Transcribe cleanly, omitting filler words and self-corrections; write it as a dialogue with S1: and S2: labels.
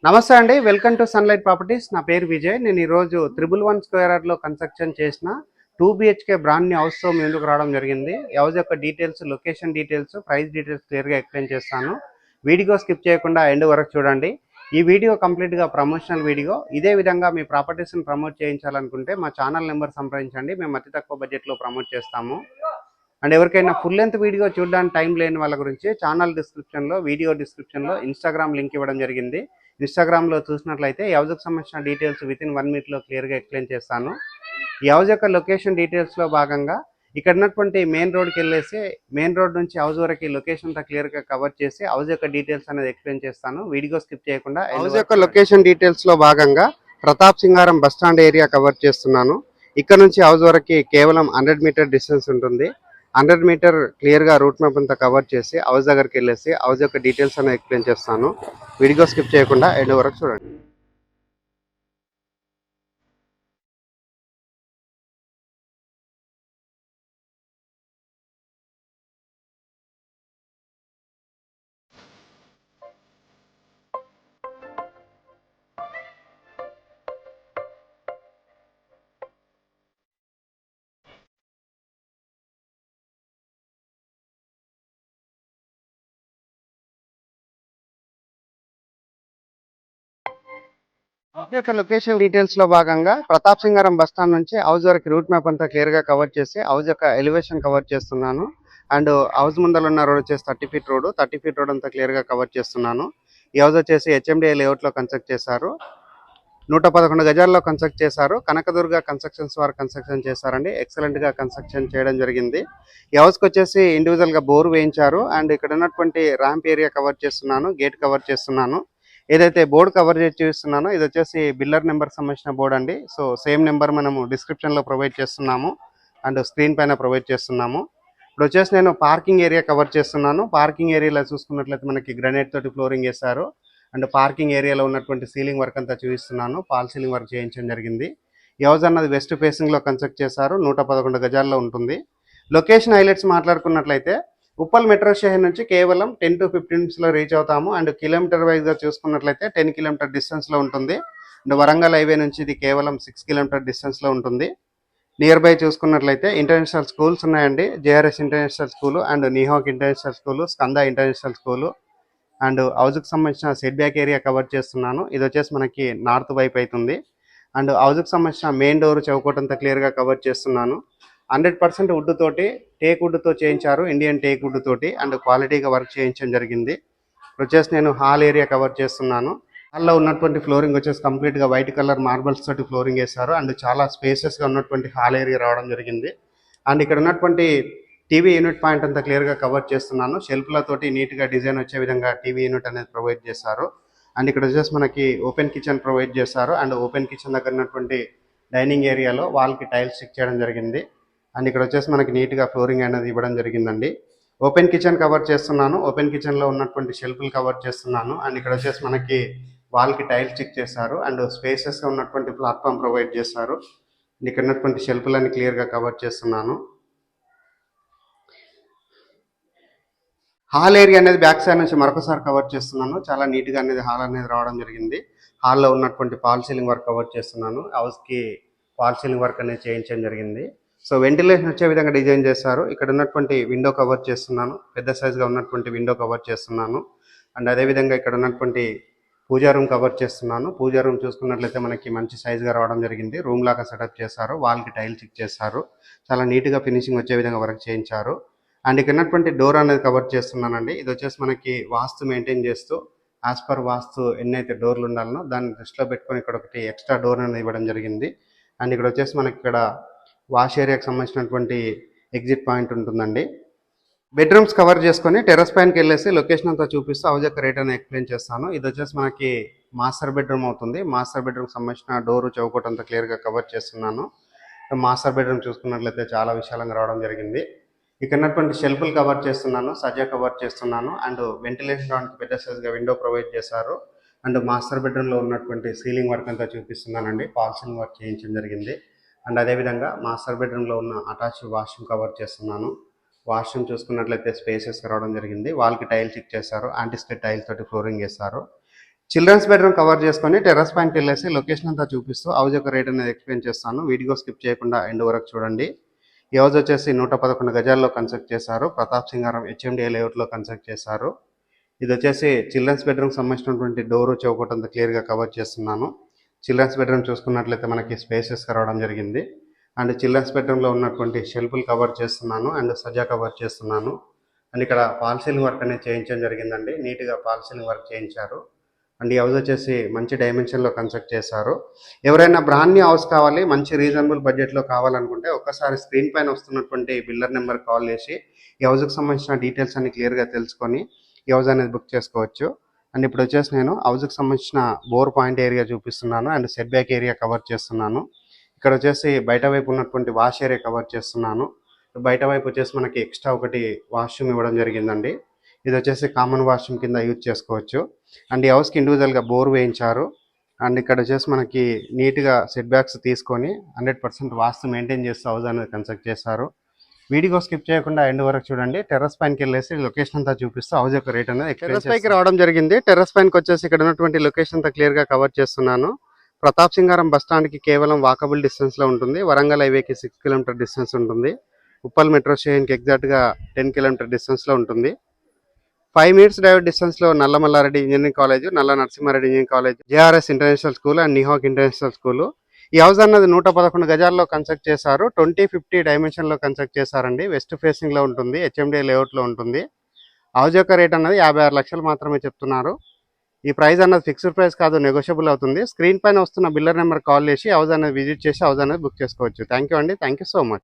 S1: నమస్తే అండి. Welcome to sunlight properties. నా పేరు విజయ్. నేను ఈరోజు 111 స్క్వేర్ యార్డ్‌లో కన్‌స్ట్రక్షన్ చేసిన 2 బీహెచ్‌కే బ్రాండ్ న్యూ హౌస్‌తో మీ ముందుకు రావడం జరిగింది. ఈ హౌస్ యొక్క details, location details, price details క్లియర్‌గా ఎక్స్‌ప్లెయిన్ చేస్తాను. వీడియో స్కిప్ చేయకుండా ఎండ్ వరకు చూడండి. ఈ వీడియో కంప్లీట్‌గా ప్రమోషనల్ వీడియో. ఇదే విధంగా మీ ప్రాపర్టీస్‌ని ప్రమోట్ చేయించాలనుకుంటే మా ఛానల్ నెంబర్ సంప్రదించండి. మేము అతి తక్కువ బడ్జెట్‌లో ప్రమోట్ చేస్తాము. అండ్ ఎవరికైనా ఫుల్ లెంత్ వీడియో చూడడానికి టైం లేని వాళ్ళ గురించి ఛానల్ డిస్క్రిప్షన్లో, వీడియో డిస్క్రిప్షన్లో ఇన్స్టాగ్రామ్ లింక్ ఇవ్వడం జరిగింది. ఇన్స్టాగ్రామ్లో చూసినట్లయితే ఈ హౌస్కి సంబంధించిన డీటెయిల్స్ వితిన్ 1 మినిట్లో క్లియర్గా ఎక్స్ప్లెయిన్ చేస్తాను. ఈ హౌస్ యొక్క లొకేషన్ డీటెయిల్స్లో భాగంగా ఇక్కడ ఉన్నటువంటి మెయిన్ రోడ్కి వెళ్ళేసి మెయిన్ రోడ్ నుంచి హౌస్ వరకు లొకేషన్ అంతా క్లియర్గా కవర్ చేసి హౌస్ యొక్క డీటెయిల్స్ అనేది ఎక్స్ప్లెయిన్ చేస్తాను. వీడియో స్కిప్ చేయకుండా హౌస్ యొక్క లొకేషన్ డీటెయిల్స్లో భాగంగా ప్రతాప్ సింగారం బస్ స్టాండ్ ఏరియా కవర్ చేస్తున్నాను. ఇక్కడ నుంచి హౌస్ వరకు కేవలం 100 మీటర్ డిస్టెన్స్ ఉంటుంది. 100 మీటర్ క్లియర్గా రూట్ మ్యాప్ అంతా కవర్ చేసి హౌస్ దగ్గరికి వెళ్ళేసి హౌస్ యొక్క డీటెయిల్స్ అనేది ఎక్స్ప్లెయిన్ చేస్తాను. వీడియో స్కిప్ చేయకుండా ఎండ్ వరకు చూడండి. యొక్క లొకేషన్ డీటెయిల్స్ లో భాగంగా ప్రతాప్ సింగారం బస్ స్టాండ్ నుంచి హౌస్ వరకు రూట్ మ్యాప్ అంతా క్లియర్ గా కవర్ చేసి హౌస్ యొక్క ఎలివేషన్ కవర్ చేస్తున్నాను. అండ్ హౌస్ ముందర ఉన్న రోడ్ వచ్చేసి 30 ఫీట్ రోడ్, 30 ఫీట్ రోడ్ అంతా క్లియర్ గా కవర్ చేస్తున్నాను. ఈ హౌస్ వచ్చేసి హెచ్ఎండిఏ లేఅవుట్ లో కన్స్ట్రక్ట్ చేశారు. 111 గజాల్లో కన్స్ట్రక్ట్ చేశారు. కనకదుర్గ కన్స్ట్రక్షన్స్ వారు కన్స్ట్రక్షన్ చేశారండి. ఎక్సలెంట్ గా కన్స్ట్రక్షన్ చేయడం జరిగింది. ఈ హౌస్ కి వచ్చేసి ఇండివిజువల్ గా బోర్ వేయించారు. అండ్ ఇక్కడ ఉన్నటువంటి ర్యాంప్ ఏరియా కవర్ చేస్తున్నాను, గేట్ కవర్ చేస్తున్నాను. ఏదైతే బోర్డు కవర్ చేసి చూపిస్తున్నానో ఇది వచ్చేసి బిల్లర్ నెంబర్ సంబంధించిన బోర్డు అండి. సో సేమ్ నెంబర్ మనము డిస్క్రిప్షన్లో ప్రొవైడ్ చేస్తున్నాము అండ్ స్క్రీన్ పైన ప్రొవైడ్ చేస్తున్నాము. ఇప్పుడు వచ్చేసి నేను పార్కింగ్ ఏరియా కవర్ చేస్తున్నాను. పార్కింగ్ ఏరియాలో చూసుకున్నట్లయితే మనకి గ్రానైట్ తోటి ఫ్లోరింగ్ వేశారు. అండ్ పార్కింగ్ ఏరియాలో ఉన్నటువంటి సీలింగ్ వర్క్ అంతా చూపిస్తున్నాను. ఫాల్ సీలింగ్ వర్క్ చేయించడం జరిగింది. ఈ హౌస్ అన్నది వెస్ట్ ఫేసింగ్లో కన్స్ట్రక్ట్ చేశారు. 111 గజాల్లో ఉంటుంది. లొకేషన్ హైలైట్స్ మాట్లాడుకున్నట్లయితే ఉప్పల్ మెట్రో స్టేషన్ నుంచి కేవలం 10 to 15 మినిట్స్లో రీచ్ అవుతాము. అండ్ కిలోమీటర్ వైజ్గా చూసుకున్నట్లయితే 10 కిలోమీటర్ డిస్టెన్స్లో ఉంటుంది. అండ్ వరంగల్ హైవే నుంచి ఇది కేవలం 6 కిలోమీటర్ డిస్టెన్స్లో ఉంటుంది. నియర్ బై చూసుకున్నట్లయితే ఇంటర్నేషనల్ స్కూల్స్ ఉన్నాయండి. జేఆర్ఎస్ ఇంటర్నేషనల్ స్కూలు అండ్ నిహాక్ international school, Skanda international school. And హౌస్కి సంబంధించిన సెట్ బ్యాక్ ఏరియా కవర్ చేస్తున్నాను. ఇది వచ్చేసి మనకి నార్త్ వైపు అవుతుంది. అండ్ హౌస్కి సంబంధించిన మెయిన్ డోర్ చౌకోట్ అంతా క్లియర్గా కవర్ చేస్తున్నాను. 100% వుడ్ తోటి, టేక్ వుడ్తో చేయించారు. ఇండియన్ టేక్ వుడ్ తోటి అండ్ క్వాలిటీగా వర్క్ చేయించడం జరిగింది. వచ్చేసి నేను హాల్ ఏరియా కవర్ చేస్తున్నాను. హాల్లో ఉన్నటువంటి ఫ్లోరింగ్ వచ్చేసి కంప్లీట్గా వైట్ కలర్ మార్బల్స్ తోటి ఫ్లోరింగ్ వేశారు. అండ్ చాలా స్పేసెస్గా ఉన్నటువంటి హాల్ ఏరియా రావడం జరిగింది. అండ్ ఇక్కడ ఉన్నటువంటి టీవీ యూనిట్ పాయింట్ అంతా క్లియర్గా కవర్ చేస్తున్నాను. షెల్ఫ్లతోటి నీట్గా డిజైన్ వచ్చే విధంగా టీవీ యూనిట్ అనేది ప్రొవైడ్ చేశారు. అండ్ ఇక్కడ వచ్చేసి మనకి ఓపెన్ కిచెన్ ప్రొవైడ్ చేశారు. అండ్ ఓపెన్ కిచెన్ దగ్గర ఉన్నటువంటి డైనింగ్ ఏరియాలో వాల్కి టైల్స్ స్టిక్ చేయడం జరిగింది. అండ్ ఇక్కడ వచ్చేసి మనకి నీట్గా ఫ్లోరింగ్ అనేది ఇవ్వడం జరిగిందండి. ఓపెన్ కిచెన్ కవర్ చేస్తున్నాను. ఓపెన్ కిచెన్లో ఉన్నటువంటి షెల్ఫ్లు కవర్ చేస్తున్నాను. అండ్ ఇక్కడ వచ్చేసి మనకి వాల్కి టైల్స్ స్టిక్ చేశారు. అండ్ స్పేసెస్గా ఉన్నటువంటి ప్లాట్ఫామ్ ప్రొవైడ్ చేశారు. ఇక్కడ ఉన్నటువంటి షెల్ఫ్లన్నీ క్లియర్గా కవర్ చేస్తున్నాను. హాల్ ఏరియా అనేది బ్యాక్ సైడ్ నుంచి మరొకసారి కవర్ చేస్తున్నాను. చాలా నీట్గా అనేది హాల్ అనేది రావడం జరిగింది. హాల్లో ఉన్నటువంటి ఫాల్ సీలింగ్ వర్క్ కవర్ చేస్తున్నాను. హౌస్కి ఫాల్ సీలింగ్ వర్క్ అనేది చేయించడం జరిగింది. సో వెంటిలేషన్ వచ్చే విధంగా డిజైన్ చేశారు. ఇక్కడ ఉన్నటువంటి విండో కవర్ చేస్తున్నాను. పెద్ద సైజ్గా ఉన్నటువంటి విండో కవర్ చేస్తున్నాను. అండ్ అదేవిధంగా ఇక్కడ ఉన్నటువంటి పూజా రూమ్ కవర్ చేస్తున్నాను. పూజా రూమ్ చూసుకున్నట్లయితే మనకి మంచి సైజ్గా రావడం జరిగింది. రూమ్ లాగా సెటప్ చేశారు. వాల్కి టైల్ చిక్ చేశారు. చాలా నీట్గా ఫినిషింగ్ వచ్చే విధంగా వర్క్ చేయించారు. అండ్ ఇక్కడ ఉన్నటువంటి డోర్ అనేది కవర్ చేస్తున్నానండి. ఇది వచ్చేసి మనకి వాస్తు మెయింటైన్ చేస్తూ యాజ్ పర్ వాస్తు ఎన్నైతే డోర్లు ఉండాలనో దాన్ని దృష్టిలో పెట్టుకొని ఇక్కడ ఒకటి ఎక్స్ట్రా డోర్ అనేది ఇవ్వడం జరిగింది. అండ్ ఇక్కడ వచ్చేసి మనకి ఇక్కడ వాష్ ఏరియాకి సంబంధించినటువంటి ఎగ్జిట్ పాయింట్ ఉంటుందండి. బెడ్రూమ్స్ కవర్ చేసుకొని టెర్రస్ పైనకి వెళ్ళేసి లొకేషన్ అంతా చూపిస్తూ హౌస్ యొక్క రేట్ అనేది ఎక్స్ప్లెయిన్ చేస్తాను. ఇది వచ్చేసి మనకి మాస్టర్ బెడ్రూమ్ అవుతుంది. మాస్టర్ బెడ్రూమ్కి సంబంధించిన డోరు చౌకోట్ అంతా క్లియర్గా కవర్ చేస్తున్నాను. మాస్టర్ బెడ్రూమ్ చూసుకున్నట్లయితే చాలా విశాలంగా రావడం జరిగింది. ఇక్కడ ఉన్నటువంటి షెల్ఫ్లు కవర్ చేస్తున్నాను, సజ్జా కవర్ చేస్తున్నాను. అండ్ వెంటిలేషన్ రావడానికి పెద్ద సైజ్గా విండో ప్రొవైడ్ చేశారు. అండ్ మాస్టర్ బెడ్రూమ్లో ఉన్నటువంటి సీలింగ్ వర్క్ అంతా చూపిస్తున్నానండి. ఫాల్ సీలింగ్ వర్క్ చేయించడం జరిగింది. అండ్ అదేవిధంగా మాస్టర్ బెడ్రూమ్లో ఉన్న అటాచ్డ్ వాష్రూమ్ కవర్ చేస్తున్నాను. వాష్రూమ్ చూసుకున్నట్లయితే స్పేసెస్గా రావడం జరిగింది. వాల్కి టైల్ చిక్ చేశారు. యాంటీ స్కిడ్ టైల్స్ తోటి ఫ్లోరింగ్ వేశారు. చిల్డ్రన్స్ బెడ్రూమ్ కవర్ చేసుకొని టెర్రస్ పైనకి వెళ్ళేసి లొకేషన్ అంతా చూపిస్తూ హౌస్ యొక్క రేట్ అనేది ఎక్స్ప్లెయిన్ చేస్తాను. వీడియో స్కిప్ చేయకుండా ఎండ్ వరకు చూడండి. ఈ హౌస్ వచ్చేసి 111 గజాల్లో కన్స్ట్రక్ట్ చేశారు. ప్రతాప్ సింగారం హెచ్ఎండిఏ లేఅవుట్లో కన్స్ట్రక్ట్ చేశారు. ఇది వచ్చేసి చిల్డ్రన్స్ బెడ్రూమ్ సంబంధించినటువంటి డోరు చౌకటంతా క్లియర్గా కవర్ చేస్తున్నాను. చిల్డ్రన్స్ బెడ్రూమ్ చూసుకున్నట్లయితే మనకి స్పేసెస్గా రావడం జరిగింది. అండ్ చిల్డ్రన్స్ బెడ్రూమ్లో ఉన్నటువంటి షెల్ఫ్లు కవర్ చేస్తున్నాను అండ్ సజా కవర్ చేస్తున్నాను. అండ్ ఇక్కడ ఫాల్ సీలింగ్ వర్క్ అనేది చేయించడం జరిగిందండి. నీట్గా ఫాల్ సీలింగ్ వర్క్ చేయించారు. అండ్ ఈ హౌస్ వచ్చేసి మంచి డైమెన్షన్లో కన్స్ట్రక్ట్ చేశారు. ఎవరైనా బ్రాండ్ న్యూ హౌస్ కావాలి, మంచి రీజనబుల్ బడ్జెట్లో కావాలనుకుంటే ఒక్కసారి స్క్రీన్ పైన వస్తున్నటువంటి బిల్డర్ నెంబర్ కాల్ చేసి ఈ హౌస్కి సంబంధించిన డీటెయిల్స్ అన్ని క్లియర్గా తెలుసుకొని ఈ హౌస్ అనేది బుక్ చేసుకోవచ్చు. అండ్ ఇప్పుడు వచ్చేసి నేను హౌస్కి సంబంధించిన బోర్ పాయింట్ ఏరియా చూపిస్తున్నాను and set back area cover చేస్తున్నాను. ఇక్కడ వచ్చేసి బయట వైపు ఉన్నటువంటి వాష్ ఏరియా కవర్ చేస్తున్నాను. బయట వైపు వచ్చేసి మనకి ఎక్స్ట్రా ఒకటి వాష్రూమ్ ఇవ్వడం జరిగిందండి. ఇది వచ్చేసి కామన్ వాష్రూమ్ కింద యూజ్ చేసుకోవచ్చు. అండ్ ఈ హౌస్కి ఇండివిజువల్గా బోర్ వేయించారు. అండ్ ఇక్కడ వచ్చేసి మనకి నీట్గా సెట్ బ్యాక్స్ తీసుకొని 100% వాస్తు మెయింటైన్ చేస్తూ హౌస్ అనేది కన్స్ట్రక్ట్ చేశారు. వీడియో స్కిప్ చేయకుండా ఎండ్ వరకు చూడండి. టెర్రస్ పైనకి వెళ్ళేసి లొకేషన్ అంతా చూపిస్తూ హౌస్ యొక్క రేట్ అనేది టెర్రస్ పైకి రావడం జరిగింది. టెర్రస్ పైనకి వచ్చేసి ఇక్కడ ఉన్నటువంటి లొకేషన్ అంతా క్లియర్గా కవర్ చేస్తున్నాను. ప్రతాప్ సింగారం బస్ స్టాండ్కి కేవలం వాకబుల్ డిస్టెన్స్లో ఉంటుంది. వరంగల్ హైవేకి 6 కిలోమీటర్ డిస్టెన్స్ ఉంటుంది. ఉప్పల్ మెట్రో స్టేషన్కి ఎగ్జాక్ట్గా 10 కిలోమీటర్ డిస్టెన్స్లో ఉంటుంది. 5 మినిట్స్ డ్రైవ్ డిస్టెన్స్లో Nalla Malla Reddy engineering college, Nalla Narasimhareddy engineering college, JRS international school and నిహాక్ ఇంటర్నేషనల్ స్కూల్. ఈ హౌస్ అన్నది 111 గజాల్లో కన్స్ట్రక్ట్ చేశారు. 2050 డైమెన్షన్లో కన్స్ట్రక్ట్ చేశారండి. వెస్ట్ ఫేసింగ్లో ఉంటుంది. హెచ్ఎండిఏ లేఅవుట్లో ఉంటుంది. హౌస్ యొక్క రేట్ అన్నది 56 లక్షలు మాత్రమే చెప్తున్నారు. ఈ ప్రైస్ అన్నది ఫిక్స్డ్ ప్రైస్ కాదు, నెగోషియబుల్ అవుతుంది. స్క్రీన్ పైన వస్తున్న బిల్లర్ నెంబర్ కాల్ చేసి హౌస్ అనేది విజిట్ చేసి హౌస్ అనేది బుక్ చేసుకోవచ్చు. థ్యాంక్ యూ అండి. Thank you so much.